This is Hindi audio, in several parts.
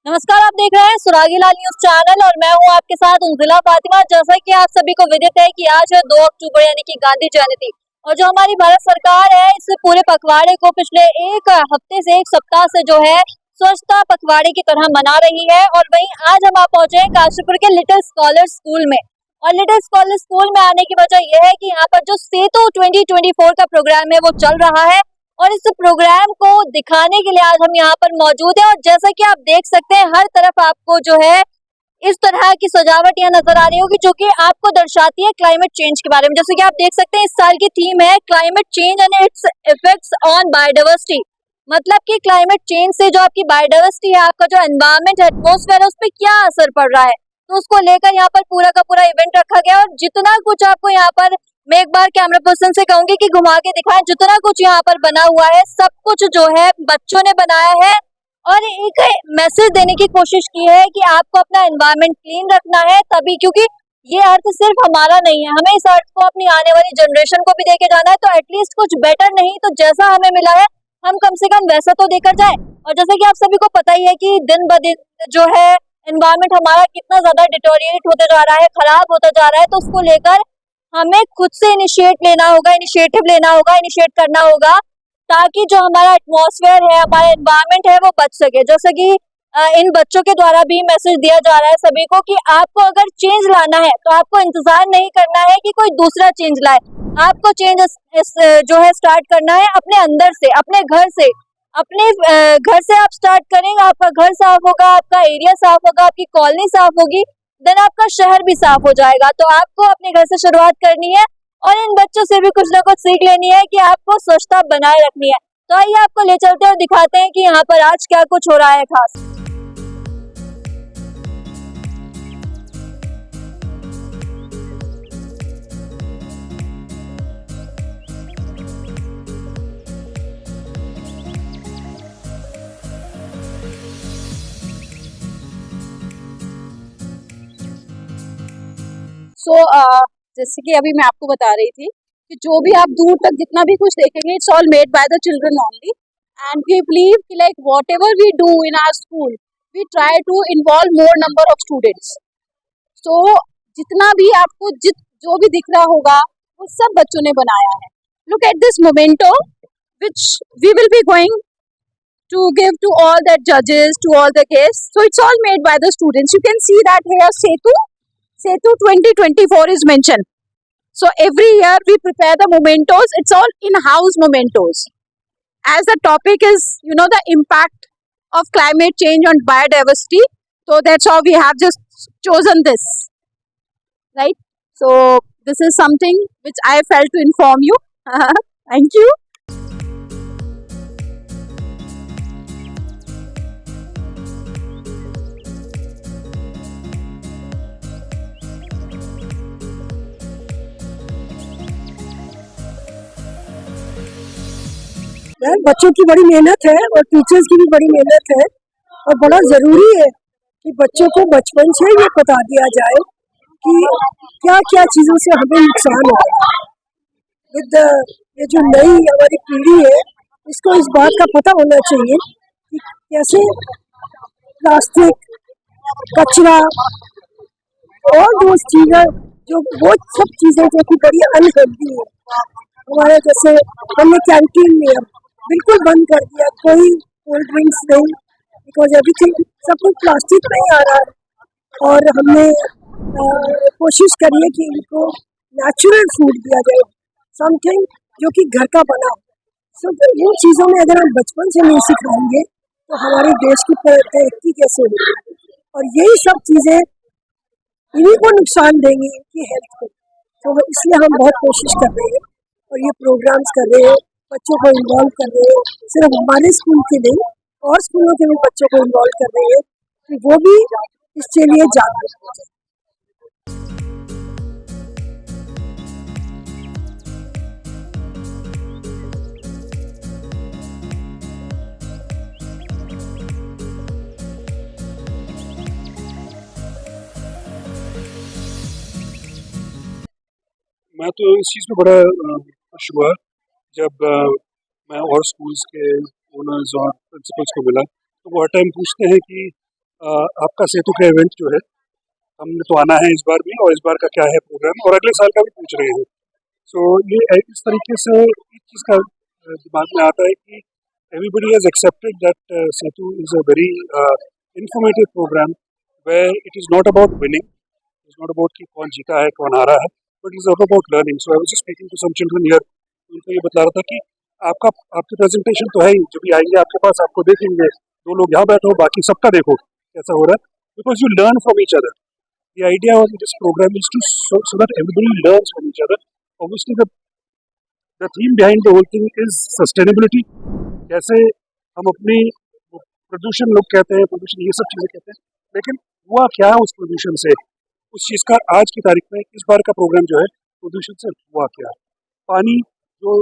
नमस्कार, आप देख रहे हैं सुरागी लाल न्यूज चैनल और मैं हूं आपके साथ उंजिला फातिमा। जैसा कि आप सभी को विदित है कि आज है 2 अक्टूबर यानी कि गांधी जयंती और जो हमारी भारत सरकार है इस पूरे पखवाड़े को पिछले एक हफ्ते से एक सप्ताह से जो है स्वच्छता पखवाड़े की तरह मना रही है। और वहीं आज हम आप पहुंचे हैं काशीपुर के लिटिल स्कॉलर स्कूल में। और लिटिल स्कॉलर स्कूल में आने की वजह यह है कि यहाँ पर जो सेतु 2024 का प्रोग्राम है वो चल रहा है और इस प्रोग्राम को दिखाने के लिए आज हम यहाँ पर मौजूद हैं। और जैसा कि आप देख सकते हैं हर तरफ आपको जो है इस तरह की सजावट यहाँ नजर आ रही होगी जो कि आपको दर्शाती है क्लाइमेट चेंज के बारे में। जैसे कि आप देख सकते हैं इस साल की थीम है climate change and it's effects on biodiversity. मतलब कि क्लाइमेट चेंज से जो आपकी बायोडाइवर्सिटी है, आपका जो एनवायरमेंट है, एटमॉस्फेयर है, उस पर क्या असर पड़ रहा है, तो उसको लेकर यहाँ पर पूरा का पूरा इवेंट रखा गया। और जितना कुछ आपको यहाँ पर मैं एक बार कैमरा पर्सन से कहूंगी कि घुमा के दिखाएं, जितना कुछ यहाँ पर बना हुआ है सब कुछ जो है बच्चों ने बनाया है और एक मैसेज देने की कोशिश की है कि आपको अपना एनवायरनमेंट क्लीन रखना है तभी, क्योंकि ये अर्थ सिर्फ हमारा नहीं है, हमें इस अर्थ को अपनी आने वाली जनरेशन को भी देके जाना है। तो एटलीस्ट कुछ बेटर नहीं तो जैसा हमें मिला है हम कम से कम वैसा तो देकर जाए। और जैसे कि आप सभी को पता ही है कि दिन ब दिन जो है एनवायरनमेंट हमारा कितना ज्यादा डिटोरिएट होते जा रहा है, खराब होता जा रहा है, तो उसको लेकर हमें खुद से इनिशिएटिव लेना होगा, इनिशिएट करना होगा ताकि जो हमारा एटमॉस्फेयर है, हमारा एनवायरनमेंट है वो बच सके। जैसे कि इन बच्चों के द्वारा भी मैसेज दिया जा रहा है सभी को कि आपको अगर चेंज लाना है तो आपको इंतजार नहीं करना है कि कोई दूसरा चेंज लाए, आपको चेंज जो है स्टार्ट करना है अपने अंदर से, अपने घर से। अपने घर से आप स्टार्ट करेंगे, आपका घर साफ होगा, आपका एरिया साफ होगा, आपकी कॉलोनी साफ होगी, देन आपका शहर भी साफ हो जाएगा। तो आपको अपने घर से शुरुआत करनी है और इन बच्चों से भी कुछ ना कुछ सीख लेनी है कि आपको स्वच्छता बनाए रखनी है। तो आइए आपको ले चलते हैं और दिखाते हैं कि यहाँ पर आज क्या कुछ हो रहा है खास। जैसे कि अभी मैं आपको बता रही थी कि जो भी आप दूर तक जितना भी कुछ देखेंगे it's all made by the children only and we believe कि like whatever we do in our school we try to involve more number of students. So जितना भी आपको जो भी दिख रहा होगा वो सब बच्चों ने बनाया है। Look at this memento which we will be going to give to all the judges, to all the guests. So it's all made by the students. You can see that here Setu 2024 is mentioned. So every year we prepare the mementos. It's all in-house mementos. As the topic is, the impact of climate change on biodiversity. So that's how we have just chosen this, right? So this is something which I felt to inform you. Thank you. यार बच्चों की बड़ी मेहनत है और टीचर्स की भी बड़ी मेहनत है और बड़ा जरूरी है कि बच्चों को बचपन से ये बता दिया जाए कि क्या क्या चीजों से हमें नुकसान हो रहा है। विद ये जो नई हमारी पीढ़ी है इसको इस बात का पता होना चाहिए कि कैसे प्लास्टिक, कचरा और वो चीजें जो वो सब चीजें जो कि बड़ी अनहेल्दी है। हमारे जैसे हमने कैंटीन में अब बिल्कुल बंद कर दिया, कोई कोल्ड ड्रिंक्स नहीं, बिकॉज एवरीथिंग सब कुछ प्लास्टिक में ही आ रहा है। और हमने कोशिश करी है कि इनको नेचुरल फूड दिया जाए, समथिंग जो कि घर का बना हो। सो इन चीज़ों में अगर हम बचपन से नहीं सिखाएंगे तो हमारे देश की तरक्की कैसे होगी। और यही सब चीज़ें इन्हीं को नुकसान देंगी इनकी हेल्थ को। तो इसलिए हम बहुत कोशिश कर रहे हैं और ये प्रोग्राम्स कर रहे हैं, बच्चों को इन्वॉल्व कर रहे हैं, सिर्फ हमारे स्कूल के नहीं और स्कूलों के भी बच्चों को इन्वॉल्व कर रहे हैं कि वो भी इसके लिए जागरूक हो जाए। मैं तो इस चीज़ में बड़ा खुश हुआ जब मैं और स्कूल्स के ओनर्स और प्रिंसिपल्स को मिला, तो वो हर टाइम पूछते हैं कि आपका सेतु का इवेंट जो है हमने तो आना है इस बार भी, और इस बार का क्या है प्रोग्राम, और अगले साल का भी पूछ रहे हैं। सो ये इस तरीके से एक चीज़ का दिमाग में आता है कि everybody has accepted that Setu is a very informative program where it is not about winning, it is not about कि कौन जीता है कौन हारा है, but it is also about learning. So I was just speaking to some children here, उनको ये बता रहा था कि आपकी प्रेजेंटेशन तो है ही, जब भी आएंगे आपके पास आपको देखेंगे, दो लोग यहाँ बैठो बाकी सबका देखो कैसा हो रहा है, because you learn from each other. The idea of this program is to so that everybody learns from each other. Obviously the theme behind the whole thing is sustainability. कैसे हम अपनी प्रदूषण, लोग कहते हैं प्रदूषण, ये सब चीज़ें कहते हैं, लेकिन हुआ क्या उस प्रदूषण से, उस चीज़ का आज की तारीख में इस बार का प्रोग्राम जो है प्रदूषण से हुआ क्या, पानी जो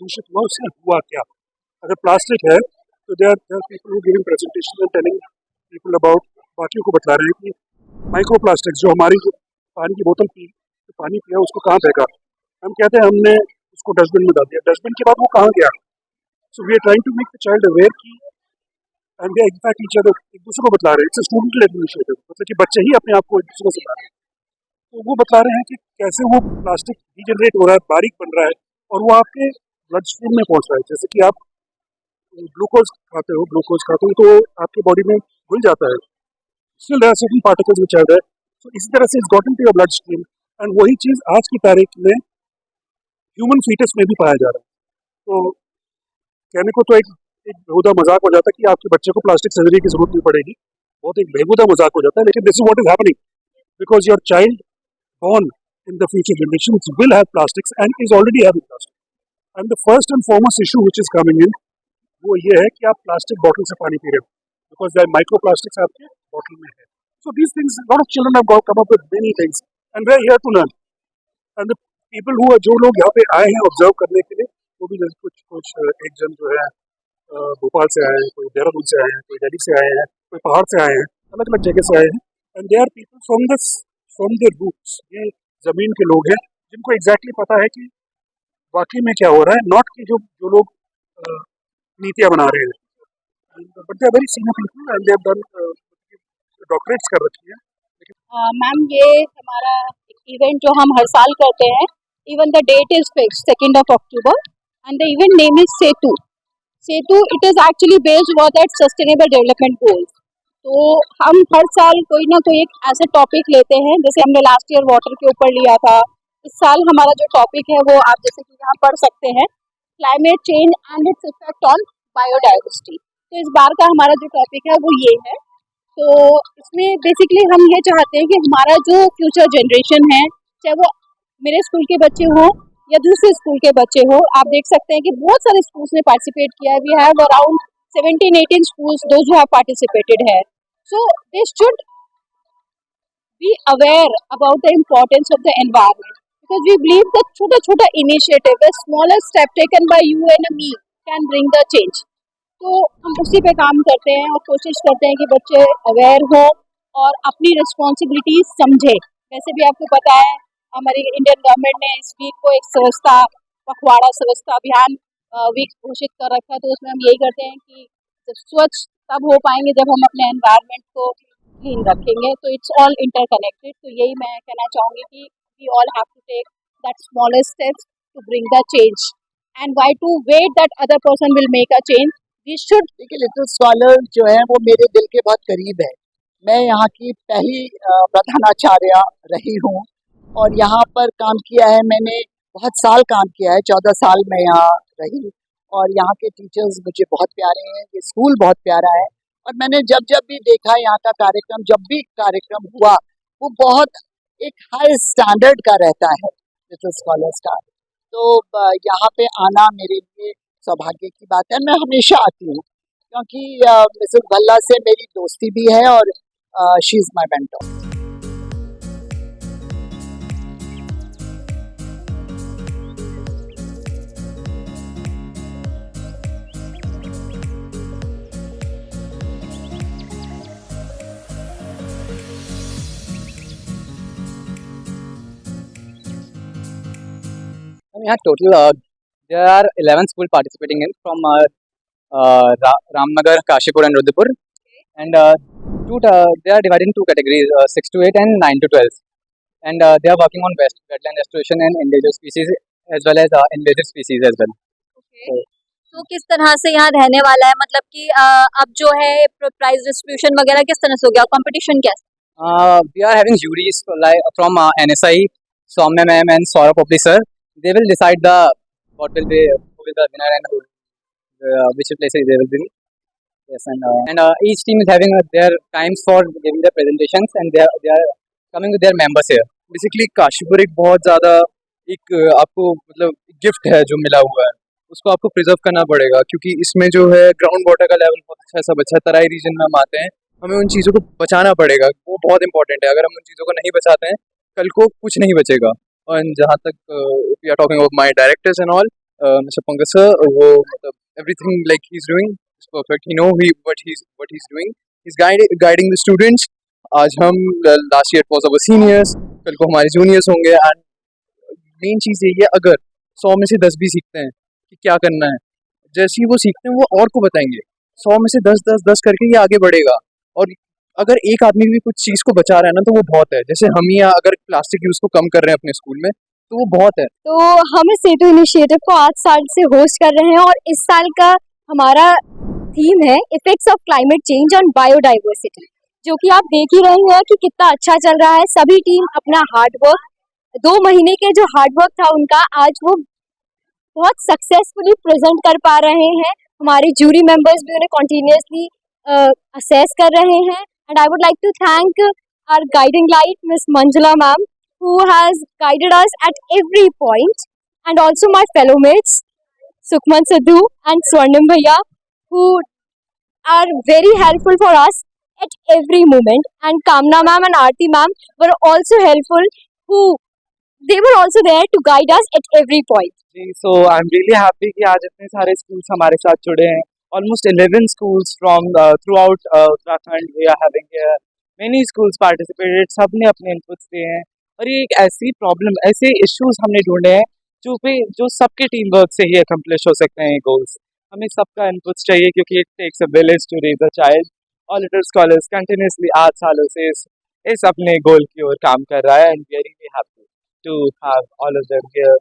दूषित हुआ उससे हुआ क्या। अगर प्लास्टिक है तो they are people giving presentation and telling people about, बाकियों को बता रहे हैं कि माइक्रो प्लास्टिक्स जो हमारी जो पानी की बोतल पी, तो पानी पिया उसको कहाँ फेंका, हम कहते हैं हमने उसको डस्टबिन में डाल दिया, डस्टबिन के बाद वो कहाँ गया। So we are trying to make the child aware की, and they in fact each other, एक दूसरे को बता रहे हैं, it's a student led initiative, मतलब कि बच्चे ही अपने आप को एक दूसरे को सिखा रहे हैं। तो वो बता रहे हैं कि कैसे वो प्लास्टिक डिजनरेट हो रहा है, बारीक बन रहा है, और वो आपके ब्लड स्ट्रीम में पहुंच रहा है। जैसे कि आप ग्लूकोज खाते हो तो आपके बॉडी में घुल जाता है, still there are certain particles which are there, so इसी तरह से it's got into your blood stream, and वही चीज़ आज की तारीख में ह्यूमन फीटस में भी पाया जा रहा है। तो कहने को तो एक बेहुदा मजाक हो जाता है कि आपके बच्चे को प्लास्टिक सर्जरी की जरूरत नहीं पड़ेगी, बहुत एक बेहुदा मजाक हो जाता है, लेकिन this is what is happening, because your child born in the future generations will have plastics and is already having plastic. And the first and foremost issue which is coming in, वो ये है कि आप प्लास्टिक बॉटल से पानी पी रहे हो, because there are microplastics आपके बॉटल में है. So these things, a lot of children have come up with many things, and we are here to learn. And the people who are, जो लोग यहाँ पे आए हैं ऑब्जर्व करने के लिए, वो भी जैसे कुछ एक जन जो है भोपाल से आए हैं, कोई देहरादून से आए हैं, कोई दिल्ली से आए हैं, कोई पहाड़ से आए हैं, अलग अलग जगह से आए हैं, and they are people from the roots. ये ज़मीन के लोग हैं जिनको एग्जैक्टली पता है कि वाकई में क्या हो रहा है, नॉट कि जो लोग नीतियाँ बना रहे हैं, but they are very senior people and they have done doctorates कर रखी है। मैम, ये हमारा इवेंट जो हम हर साल करते हैं, even the date is fix 2nd of October, and the event name is Setu. Setu it is actually based on that sustainable development goals. तो हम हर साल कोई ना कोई एक ऐसे टॉपिक लेते हैं, जैसे हमने लास्ट ईयर वाटर के ऊपर लिया था, इस साल हमारा जो टॉपिक है वो आप जैसे कि यहाँ पढ़ सकते हैं, climate change and its effect on biodiversity. तो इस बार का हमारा जो टॉपिक है वो ये है. तो इसमें बेसिकली हम ये चाहते हैं कि हमारा जो फ्यूचर जनरेशन है, चाहे वो मेरे स्कूल के बच्चे हों या दूसरे स्कूल के बच्चे हो, आप देख सकते हैं कि बहुत सारे स्कूल्स ने पार्टिसिपेट किया है. We have around 17-18 schools those who have participated here. So they should be aware about the importance of the environment, because we believe that छोटा initiative, the smallest step taken by you and me can bring the change. तो हम उसी पे काम करते हैं और कोशिश करते हैं कि बच्चे अवेयर हो और अपनी रिस्पॉन्सिबिलिटीज समझे. वैसे भी आपको पता है हमारी इंडियन गवर्नमेंट ने इस वीक को एक स्वच्छता पखवाड़ा, स्वच्छता अभियान वीक घोषित कर रखा है. तो उसमें हम यही करते हैं कि जब स्वच्छ तब हो पाएंगे जब हम अपने एनवायरनमेंट को क्लीन रखेंगे. तो इट्स ऑल इंटरकनेक्टेड. तो यही मैं कहना चाहूँगी कि we all have to take that smallest steps to bring the change, and why to wait that other person will make a change. We should. देखिए, लिटिल स्कॉलर जो है वो मेरे दिल के बहुत करीब है. मैं यहाँ की पहली प्रधानाचार्य रही हूँ और यहाँ पर काम किया है. मैंने बहुत साल काम किया है, 14 साल मैं यहाँ रही, और यहाँ के टीचर्स मुझे बहुत प्यारे हैं, ये स्कूल बहुत प्यारा है. और मैंने जब भी देखा यहाँ का कार्यक्रम, जब भी कार्यक्रम हुआ वो बहुत एक हाई स्टैंडर्ड का रहता है लिटिल स्कॉलर्स का. तो यहाँ पे आना मेरे लिए सौभाग्य की बात है. मैं हमेशा आती हूँ क्योंकि मिसेस भल्ला से मेरी दोस्ती भी है और शी इज़ माई मेंटर. यहाँ total there are 11 schools participating in from Ramnagar, Kashipur and Rudipur, and They are divided in two categories, 6 to 8 and 9 to 12. And they are working on wetland restoration and endangered species as well as invasive species as well. तो किस तरह से यहाँ रहने वाला है, मतलब कि अब जो है प्राइज डिस्ट्रीब्यूशन वगैरह किस तरह से हो गया, कंपटीशन कैसे? We are having juries from NSI, Soumya ma'am and Saurabh Popli sir. They will decide who will be the winner and which place they will be. Yes, and each team is having their times for giving their presentations, and they are coming with their members here. Basically Kashipur एक बहुत ज़्यादा एक आपको मतलब गिफ्ट है जो मिला हुआ है, उसको आपको प्रिजर्व करना पड़ेगा, क्योंकि इसमें जो है ग्राउंड वाटर का लेवल बहुत अच्छा सब अच्छा तराई रीजन में हम आते हैं, हमें उन चीज़ों को बचाना पड़ेगा, वो बहुत इंपॉर्टेंट है। अगर हम उन चीज़ों को नहीं बचाते हैं कल को कुछ नहीं बचेगा। और जहाँ तक we are talking about my directors and all, mister Pankaj sir, वो मतलब everything like he is doing is perfect, he know what he is doing, he is guiding the students. आज हम last year was our seniors, कल को हमारे जूनियर्स होंगे। एंड मेन चीज़ यही है, अगर 100 में से 10 भी सीखते हैं कि क्या करना है, जैसे ही वो सीखते हैं वो और को बताएंगे, 100 में से 10 करके ये आगे बढ़ेगा। और अगर एक आदमी भी कुछ चीज़ को बचा रहा है ना तो वो बहुत है। जैसे हम ही अगर प्लास्टिक यूज़ को कम कर रहे हैं अपने स्कूल में तो वो बहुत है। तो हम इस सेतु इनिशिएटिव को 8 साल से होस्ट कर रहे हैं और इस साल का हमारा थीम है effects of climate change on biodiversity, जो कि आप देख ही रहे हैं कि कितना अच्छा चल रहा है। सभी टीम अपना हार्ड वर्क, 2 महीने के जो हार्ड वर्क था उनका, आज वो बहुत सक्सेसफुली प्रेजेंट कर पा रहे हैं। हमारे जूरी मेंबर्स भी उन्हें कंटिन्यूअसली असेस कर रहे हैं। And I would like to thank our guiding light miss Manjula ma'am, who has guided us at every point, and also my fellow mates Sukhman Sidhu and Swarnim Bhaiya, who are very helpful for us at every moment, and Kamna ma'am and Aarti ma'am were also helpful, they were also there to guide us at every point. So I'm really happy कि आज इतने सारे schools हमारे साथ जुड़े हैं। Almost 11 schools from throughout Uttarakhand we are having here. Many schools participated, सबने अपने inputs दिए हैं। और ये एक ऐसी प्रॉब्लम, ऐसे इश्यूज हमने ढूंढे हैं जो सबके टीम वर्क से ही अकम्प्लिश हो सकते हैं गोल्स। हमें सबका इनपुट्स चाहिए, क्योंकि it takes a village to raise a child. और लिटिल स्कॉलर्स कंटिन्यूसली 8 सालों से इस अपने गोल की ओर काम कर रहा है, and we are really happy to have all of them here